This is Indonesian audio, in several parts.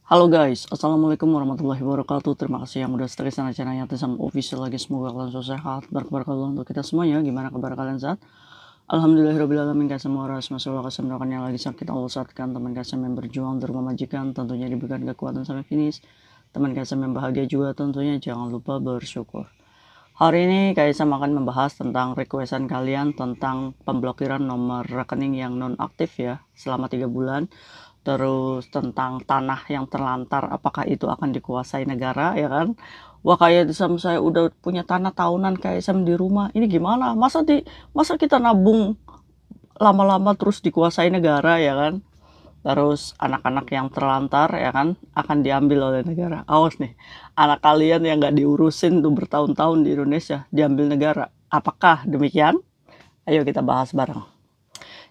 Halo guys, assalamualaikum warahmatullahi wabarakatuh. Terima kasih yang udah stay sana channelnya Tisam Official lagi. Semoga kalian selalu sehat, berkabar untuk kita semuanya. Gimana kabar kalian saat? Alhamdulillahirobbilalamin. Guys, semua ras masalah kesembuhan yang lagi sakit Allah saatkan. Teman guys yang berjuang di rumah majikan tentunya diberikan kekuatan sampai finish. Teman guys yang bahagia juga tentunya jangan lupa bersyukur. Hari ini Kaisam akan membahas tentang requestan kalian tentang pemblokiran nomor rekening yang non aktif ya selama 3 bulan. Terus tentang tanah yang terlantar, apakah itu akan dikuasai negara ya kan? Wah, kayak saya udah punya tanah tahunan kayak di rumah. Ini gimana? Masa kita nabung lama-lama terus dikuasai negara ya kan? Terus anak-anak yang terlantar ya kan akan diambil oleh negara. Awas nih, anak kalian yang nggak diurusin tuh bertahun-tahun di Indonesia diambil negara. Apakah demikian? Ayo kita bahas bareng.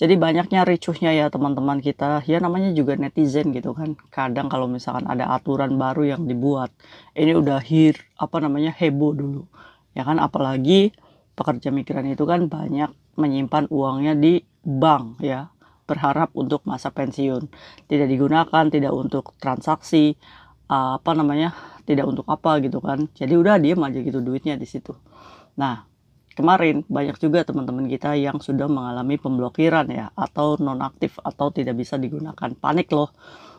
Jadi banyaknya ricuhnya ya teman-teman kita, ya namanya juga netizen gitu kan. Kadang kalau misalkan ada aturan baru yang dibuat, ini udah heboh dulu. Ya kan, apalagi pekerja migran itu kan banyak menyimpan uangnya di bank ya, berharap untuk masa pensiun. Tidak digunakan, tidak untuk transaksi, tidak untuk apa gitu kan. Jadi udah diem aja gitu duitnya di situ. Nah, kemarin banyak juga teman-teman kita yang sudah mengalami pemblokiran ya, atau nonaktif atau tidak bisa digunakan. Panik loh,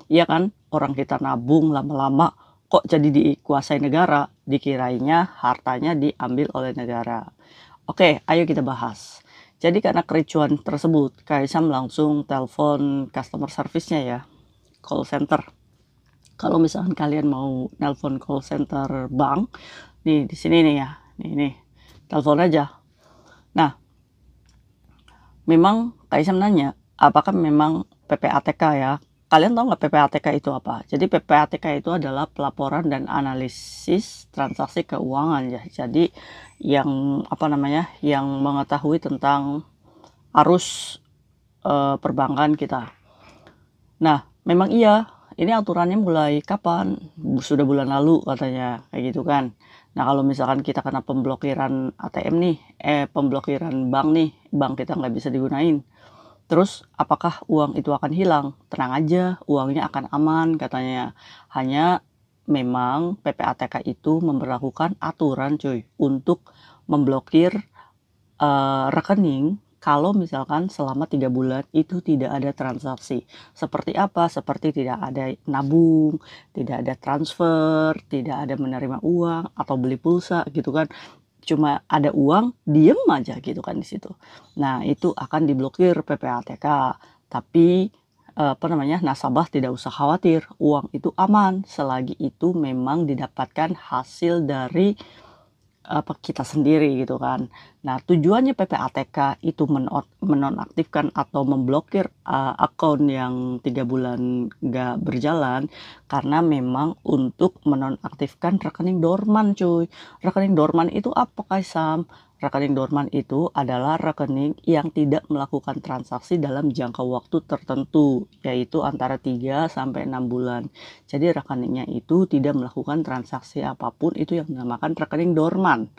iya kan? Orang kita nabung lama-lama kok jadi dikuasai negara, dikirainya hartanya diambil oleh negara. Oke, ayo kita bahas. Jadi karena kericuan tersebut, Kaisam langsung telepon customer service-nya ya, call center. Kalau misalkan kalian mau nelpon call center bank, nih di sini nih ya, nih telepon aja. Nah, memang Kaisam nanya, apakah memang PPATK ya? Kalian tahu nggak PPATK itu apa? Jadi PPATK itu adalah pelaporan dan analisis transaksi keuangan ya. Jadi yang yang mengetahui tentang arus perbankan kita. Nah, memang iya, ini aturannya mulai kapan? Sudah bulan lalu katanya, kayak gitu kan. Nah, kalau misalkan kita kena pemblokiran ATM nih, pemblokiran bank nih, bank kita nggak bisa digunain. Terus apakah uang itu akan hilang? Tenang aja, uangnya akan aman katanya. Hanya memang PPATK itu memberlakukan aturan cuy untuk memblokir rekening kalau misalkan selama 3 bulan itu tidak ada transaksi. Seperti apa? Seperti tidak ada nabung, tidak ada transfer, tidak ada menerima uang atau beli pulsa gitu kan. Cuma ada uang, diem aja gitu kan di situ. Nah, itu akan diblokir PPATK. Tapi nasabah tidak usah khawatir, uang itu aman selagi itu memang didapatkan hasil dari kita sendiri gitu kan. Nah, tujuannya PPATK itu menonaktifkan atau memblokir akun yang 3 bulan nggak berjalan karena memang untuk menonaktifkan rekening dorman cuy. Rekening dorman itu apa Kaisam? Rekening dorman itu adalah rekening yang tidak melakukan transaksi dalam jangka waktu tertentu, yaitu antara 3 sampai 6 bulan. Jadi rekeningnya itu tidak melakukan transaksi apapun, itu yang dinamakan rekening dorman.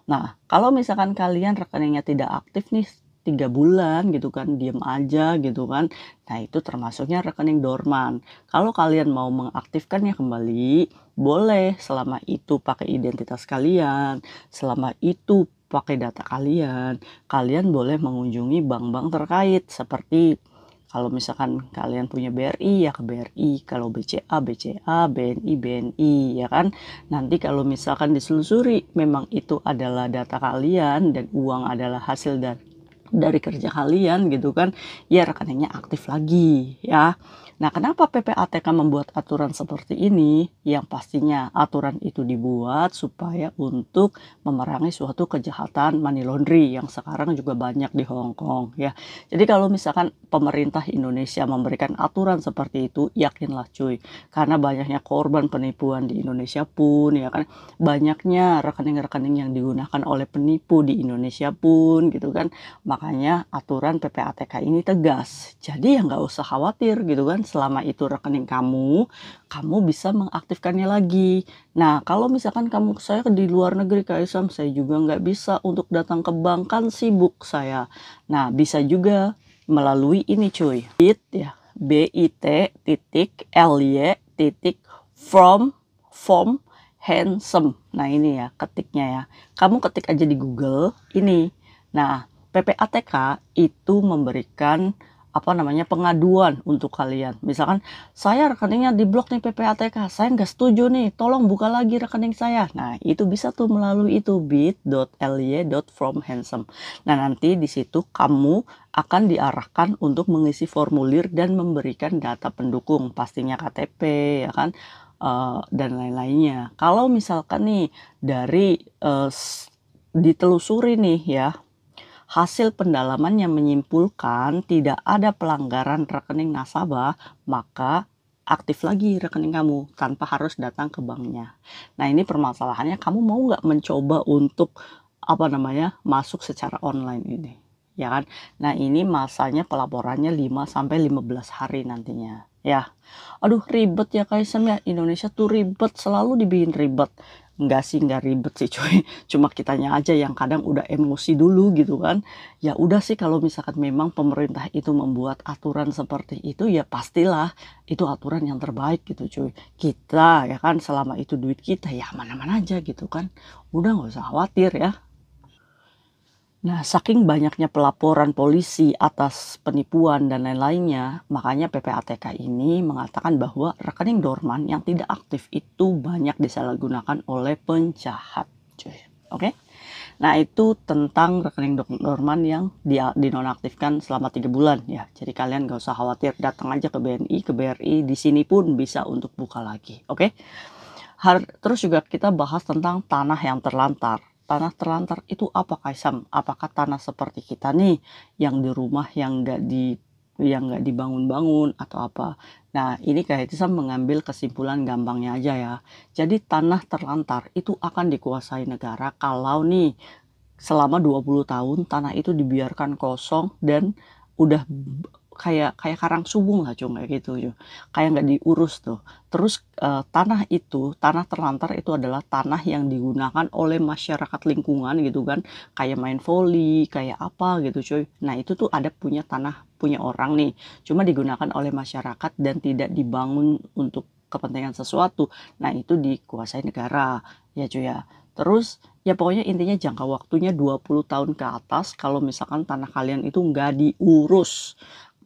Nah, kalau misalkan kalian rekeningnya tidak aktif nih 3 bulan gitu kan, diem aja gitu kan. Nah, itu termasuknya rekening dorman. Kalau kalian mau mengaktifkannya kembali, boleh selama itu pakai identitas kalian, selama itu pakai data kalian, kalian boleh mengunjungi bank-bank terkait seperti kalau misalkan kalian punya BRI ya ke BRI, kalau BCA, BCA, BNI, BNI ya kan. Nanti kalau misalkan diselusuri memang itu adalah data kalian dan uang adalah hasil dari kerja kalian gitu kan, ya rekeningnya aktif lagi ya. Nah, kenapa PPATK membuat aturan seperti ini? Yang pastinya aturan itu dibuat supaya untuk memerangi suatu kejahatan money laundry yang sekarang juga banyak di Hong Kong ya. Jadi kalau misalkan pemerintah Indonesia memberikan aturan seperti itu, yakinlah cuy, karena banyaknya korban penipuan di Indonesia pun ya kan, banyaknya rekening-rekening yang digunakan oleh penipu di Indonesia pun gitu kan. Makanya aturan PPATK ini tegas. Jadi ya nggak usah khawatir gitu kan, selama itu rekening kamu, kamu bisa mengaktifkannya lagi. Nah, kalau misalkan saya di luar negeri Kaisam, saya juga nggak bisa untuk datang ke bank kan sibuk saya. Nah, bisa juga melalui ini cuy, BIT ya, BIT.ly titik from handsome. Nah ini ya ketiknya ya. Kamu ketik aja di Google ini. Nah PPATK itu memberikan pengaduan untuk kalian. Misalkan saya rekeningnya diblok nih PPATK, saya nggak setuju nih, tolong buka lagi rekening saya. Nah itu bisa tuh melalui itu bit.ly.fromhandsome. Nah nanti di situ kamu akan diarahkan untuk mengisi formulir dan memberikan data pendukung, pastinya KTP ya kan, dan lain-lainnya. Kalau misalkan nih dari ditelusuri nih ya, hasil pendalaman yang menyimpulkan tidak ada pelanggaran rekening nasabah, maka aktif lagi rekening kamu tanpa harus datang ke banknya. Nah ini permasalahannya, kamu mau nggak mencoba untuk masuk secara online ini, ya kan? Nah ini masanya pelaporannya 5-15 hari nantinya, ya. Aduh ribet ya Kaisem ya, Indonesia tuh ribet, selalu dibikin ribet. Enggak sih, enggak ribet sih coy, cuma kitanya aja yang kadang udah emosi dulu gitu kan. Ya udah sih, kalau misalkan memang pemerintah itu membuat aturan seperti itu, ya pastilah itu aturan yang terbaik gitu cuy. Kita ya kan, selama itu duit kita ya aman-aman aja gitu kan, udah nggak usah khawatir ya. Nah, saking banyaknya pelaporan polisi atas penipuan dan lain-lainnya, makanya PPATK ini mengatakan bahwa rekening dorman yang tidak aktif itu banyak disalahgunakan oleh penjahat. Cuy. Oke? Nah, itu tentang rekening dorman yang dinonaktifkan selama 3 bulan ya. Jadi kalian gak usah khawatir, datang aja ke BNI, ke BRI, di sini pun bisa untuk buka lagi. Oke? Terus juga kita bahas tentang tanah yang terlantar. Tanah terlantar itu apa Kaisam? Apakah tanah seperti kita nih yang di rumah yang nggak dibangun-bangun atau apa? Nah ini Kaisam mengambil kesimpulan gampangnya aja ya. Jadi tanah terlantar itu akan dikuasai negara kalau nih selama 20 tahun tanah itu dibiarkan kosong dan udah kayak karang subung lah cuma kayak gitu, kayak nggak diurus tuh. Terus tanah terlantar itu adalah tanah yang digunakan oleh masyarakat lingkungan gitu kan, kayak main voli, kayak apa gitu cuy. Nah itu tuh ada punya tanah punya orang nih, cuma digunakan oleh masyarakat dan tidak dibangun untuk kepentingan sesuatu. Nah itu dikuasai negara ya cuy ya. Terus ya pokoknya intinya jangka waktunya 20 tahun ke atas kalau misalkan tanah kalian itu nggak diurus.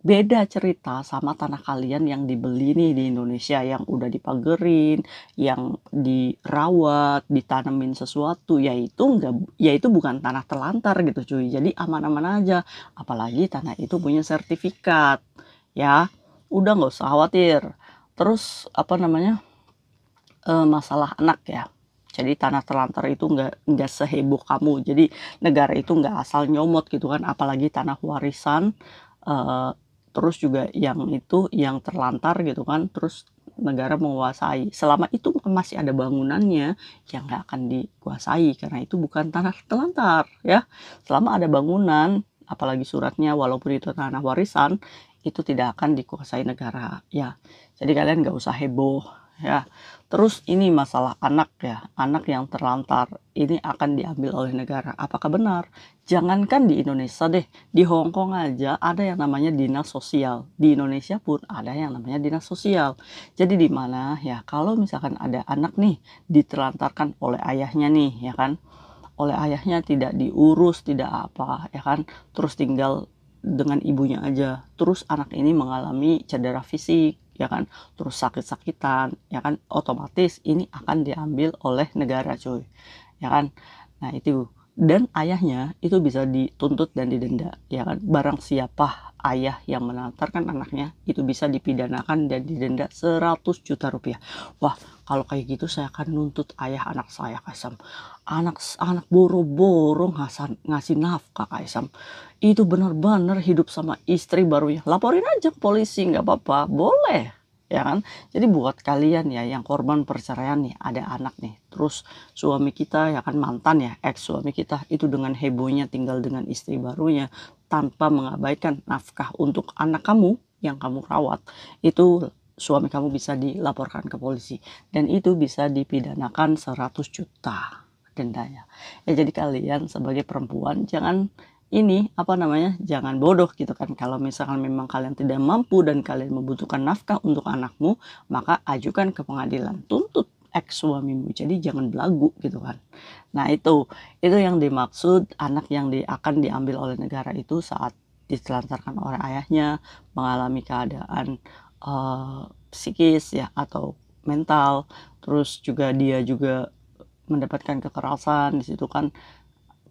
Beda cerita sama tanah kalian yang dibeli nih di Indonesia, yang udah dipagerin, yang dirawat, ditanemin sesuatu, yaitu bukan tanah terlantar gitu cuy. Jadi aman-aman aja, apalagi tanah itu punya sertifikat ya. Udah nggak usah khawatir. Terus masalah anak ya. Jadi tanah terlantar itu nggak seheboh kamu. Jadi negara itu nggak asal nyomot gitu kan, apalagi tanah warisan. Terus juga yang terlantar gitu kan, terus negara menguasai. Selama itu masih ada bangunannya, yang nggak akan dikuasai karena itu bukan tanah terlantar ya. Selama ada bangunan, apalagi suratnya, walaupun itu tanah warisan, itu tidak akan dikuasai negara ya. Jadi kalian nggak usah heboh ya. Terus ini masalah anak ya, anak yang terlantar ini akan diambil oleh negara. Apakah benar? Jangankan di Indonesia deh, di Hong Kong aja ada yang namanya dinas sosial. Di Indonesia pun ada yang namanya dinas sosial. Jadi di mana ya, kalau misalkan ada anak nih ditelantarkan oleh ayahnya nih ya kan, oleh ayahnya tidak diurus, tidak apa ya kan, terus tinggal dengan ibunya aja, terus anak ini mengalami cedera fisik ya kan, terus sakit-sakitan ya kan, otomatis ini akan diambil oleh negara cuy ya kan. Nah itu, dan ayahnya itu bisa dituntut dan didenda ya kan. Barang siapa ayah yang menelantarkan anaknya itu bisa dipidanakan dan didenda 100 juta rupiah. Wah kalau kayak gitu saya akan nuntut ayah anak saya Kaisam. Anak boro-boro ngasih nafkah Kaisam, itu benar-benar hidup sama istri barunya, laporin aja ke polisi, nggak apa-apa, boleh ya kan. Jadi buat kalian ya yang korban perceraian nih, ada anak nih, terus suami kita ya kan, mantan ya, ex suami kita itu dengan hebohnya tinggal dengan istri barunya tanpa mengabaikan nafkah untuk anak kamu yang kamu rawat, itu suami kamu bisa dilaporkan ke polisi dan itu bisa dipidanakan 100 juta dendanya ya. Jadi kalian sebagai perempuan jangan ini apa namanya, jangan bodoh gitu kan. Kalau misalkan memang kalian tidak mampu dan kalian membutuhkan nafkah untuk anakmu, maka ajukan ke pengadilan, tuntut ex suamimu. Jadi jangan belagu gitu kan. Nah itu yang dimaksud anak yang akan diambil oleh negara itu saat ditelantarkan oleh ayahnya, mengalami keadaan psikis ya atau mental, terus juga dia juga mendapatkan kekerasan di situ kan,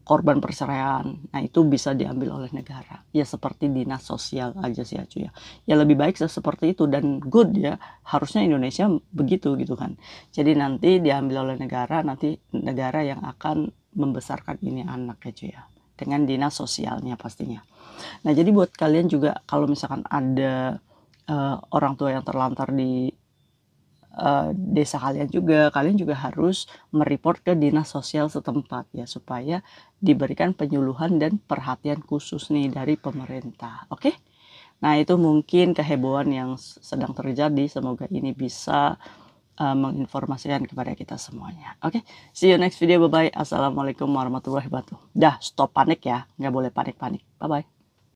korban perceraian. Nah itu bisa diambil oleh negara ya, seperti dinas sosial aja sih Acu ya. Ya lebih baik seperti itu dan good ya, harusnya Indonesia begitu gitu kan. Jadi nanti diambil oleh negara, nanti negara yang akan membesarkan ini anak Acu ya, dengan dinas sosialnya pastinya. Nah jadi buat kalian juga kalau misalkan ada orang tua yang terlantar di desa kalian juga harus mereport ke dinas sosial setempat ya, supaya diberikan penyuluhan dan perhatian khusus nih dari pemerintah. Oke? Nah itu mungkin kehebohan yang sedang terjadi, semoga ini bisa menginformasikan kepada kita semuanya. Oke, see you next video, bye bye. Assalamualaikum warahmatullahi wabarakatuh. Dah, stop panik ya, nggak boleh panik-panik. Bye bye.